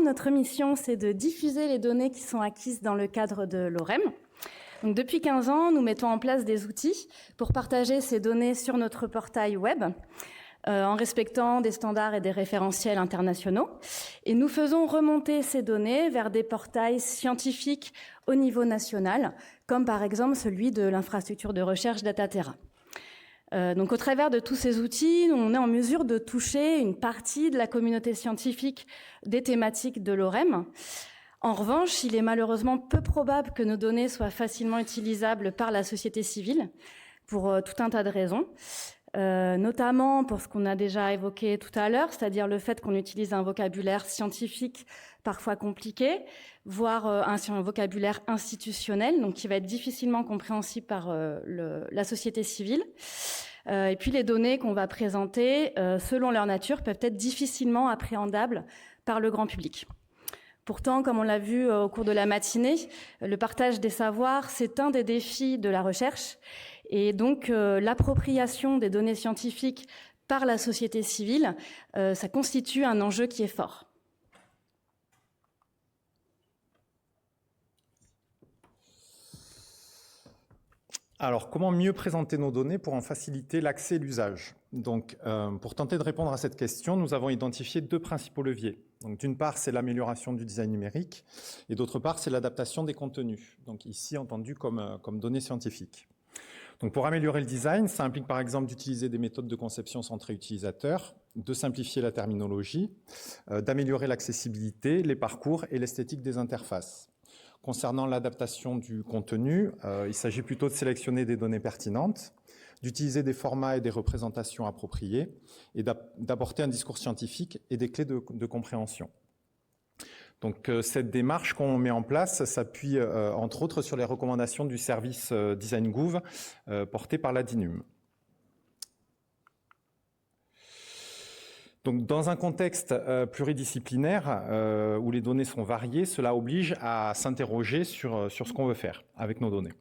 notre mission, c'est de diffuser les données qui sont acquises dans le cadre de l'OREM. Donc, depuis 15 ans, nous mettons en place des outils pour partager ces données sur notre portail web, en respectant des standards et des référentiels internationaux. Et nous faisons remonter ces données vers des portails scientifiques au niveau national, comme par exemple celui de l'infrastructure de recherche Dataterra. Donc au travers de tous ces outils, on est en mesure de toucher une partie de la communauté scientifique des thématiques de l'OREM. En revanche, il est malheureusement peu probable que nos données soient facilement utilisables par la société civile pour tout un tas de raisons. Notamment pour ce qu'on a déjà évoqué tout à l'heure, c'est-à-dire le fait qu'on utilise un vocabulaire scientifique parfois compliqué, voire un vocabulaire institutionnel, donc qui va être difficilement compréhensible par la société civile. Et puis les données qu'on va présenter, selon leur nature, peuvent être difficilement appréhendables par le grand public. Pourtant, comme on l'a vu au cours de la matinée, le partage des savoirs, c'est un des défis de la recherche. Et donc, l'appropriation des données scientifiques par la société civile, ça constitue un enjeu qui est fort. Alors, comment mieux présenter nos données pour en faciliter l'accès et l'usage? Donc, pour tenter de répondre à cette question, nous avons identifié deux principaux leviers. Donc, d'une part, c'est l'amélioration du design numérique, et d'autre part, c'est l'adaptation des contenus. Donc, ici, entendu comme données scientifiques. Donc, pour améliorer le design, ça implique par exemple d'utiliser des méthodes de conception centrées utilisateur, de simplifier la terminologie, d'améliorer l'accessibilité, les parcours et l'esthétique des interfaces. Concernant l'adaptation du contenu, il s'agit plutôt de sélectionner des données pertinentes, d'utiliser des formats et des représentations appropriées et d'apporter un discours scientifique et des clés de compréhension. Donc cette démarche qu'on met en place s'appuie entre autres sur les recommandations du service DesignGouv porté par la DINUM. Donc, dans un contexte pluridisciplinaire où les données sont variées, cela oblige à s'interroger sur ce qu'on veut faire avec nos données.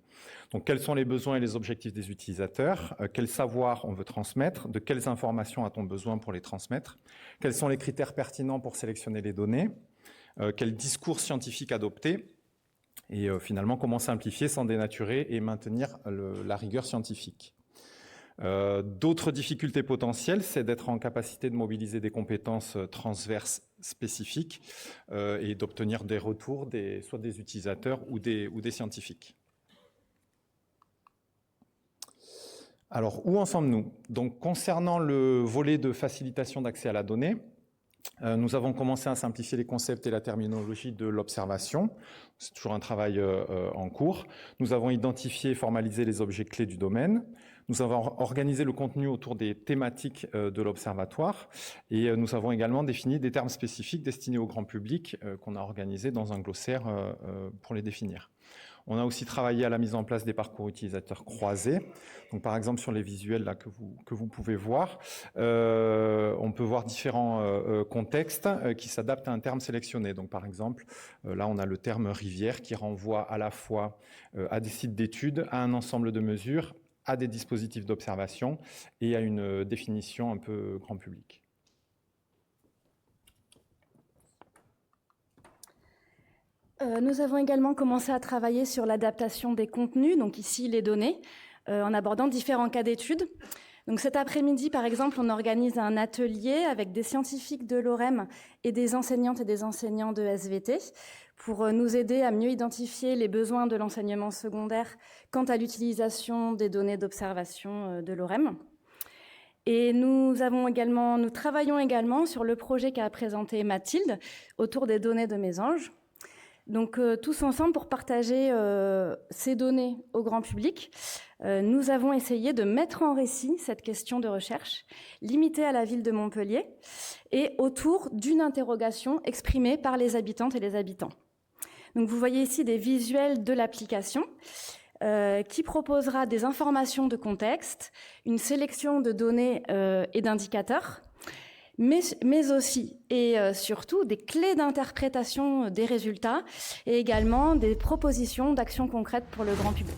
Donc, quels sont les besoins et les objectifs des utilisateurs? Quel savoir on veut transmettre? De quelles informations a-t-on besoin pour les transmettre? Quels sont les critères pertinents pour sélectionner les données? Quel discours scientifique adopter? Et finalement, comment simplifier sans dénaturer et maintenir la rigueur scientifique? D'autres difficultés potentielles, c'est d'être en capacité de mobiliser des compétences transverses spécifiques et d'obtenir des retours soit des utilisateurs ou des scientifiques. Alors, où en sommes-nous? Donc, concernant le volet de facilitation d'accès à la donnée, nous avons commencé à simplifier les concepts et la terminologie de l'observation. C'est toujours un travail en cours. Nous avons identifié et formalisé les objets clés du domaine. Nous avons organisé le contenu autour des thématiques de l'observatoire et nous avons également défini des termes spécifiques destinés au grand public qu'on a organisé dans un glossaire pour les définir. On a aussi travaillé à la mise en place des parcours utilisateurs croisés. Donc, par exemple, sur les visuels là, que vous pouvez voir, on peut voir différents contextes qui s'adaptent à un terme sélectionné. Donc, par exemple, là, on a le terme rivière qui renvoie à la fois à des sites d'études, à un ensemble de mesures, à des dispositifs d'observation et à une définition un peu grand public. Nous avons également commencé à travailler sur l'adaptation des contenus, donc ici les données, en abordant différents cas d'études. Donc cet après-midi, par exemple, on organise un atelier avec des scientifiques de l'OREM et des enseignantes et des enseignants de SVT pour nous aider à mieux identifier les besoins de l'enseignement secondaire quant à l'utilisation des données d'observation de l'OREM. Et nous travaillons également sur le projet qu'a présenté Mathilde autour des données de mésange. Donc tous ensemble pour partager ces données au grand public, nous avons essayé de mettre en récit cette question de recherche limitée à la ville de Montpellier et autour d'une interrogation exprimée par les habitantes et les habitants. Donc vous voyez ici des visuels de l'application qui proposera des informations de contexte, une sélection de données et d'indicateurs, mais aussi et surtout des clés d'interprétation des résultats et également des propositions d'actions concrètes pour le grand public.